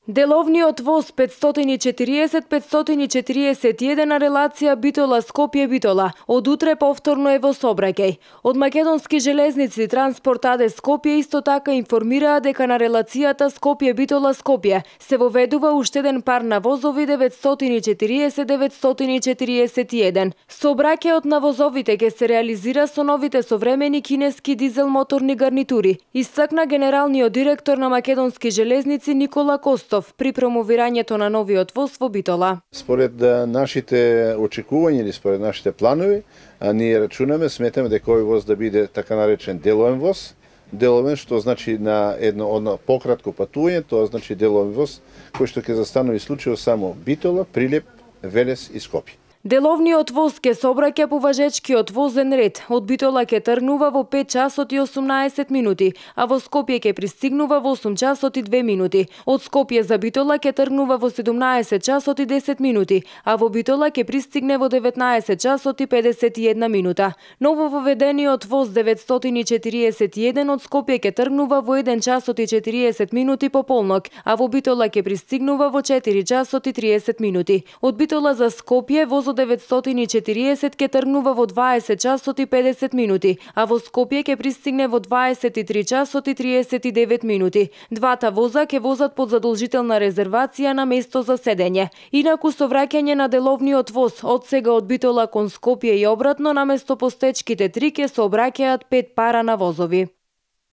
Деловниот воз 540-541 на релација Битола-Скопје-Битола од утре повторно е во сообраќај. Од Македонски железници Транспорт АД Скопје исто така информираа дека на релацијата Скопје-Битола-Скопје се воведува уште еден пар на возови 940-941. Сообраќајот на возовите ќе се реализира со новите современи кинески дизел моторни гарнитури, истакна генералниот директор на Македонски железници Никола Костов при промовирањето на новиот воз во Битола. Според нашите очекувања или според нашите планови, ние рачунаме, сметаме дека овој воз да биде така наречен деловен воз. Деловен, што значи на едно пократко патување, тоа значи деловен воз, кој што ќе застанови случајно само Битола, Прилеп, Велес и Скопје. Деловниот воз ќе сообраќа по важечкиот возен ред. Од Битола ќе тргнува во 5 часот и 18 минути, а во Скопје ќе пристигнува во 8 часот и 2 минути. Од Скопје за Битола ќе тргнува во 17 часот и 10 минути, а во Битола ќе пристигне во 19 часот и 51 минута. Ново воведениот воз 941 од Скопје ќе тргнува во 1 часот и 40 минути по полнок, а во Битола ќе пристигнува во 4 часот и 30 минути. Од Битола за Скопје возот 940 ќе тргнува во 20 часот и 50 минути, а во Скопје ќе пристигне во 23 часот и 39 минути. Двата воза ќе возат под задолжителна резервација на место за седење. Инаку со враќање на деловниот воз од сега од Битола кон Скопје и обратно, наместо постечките 3 ќе сообраќаат 5 пара на возови.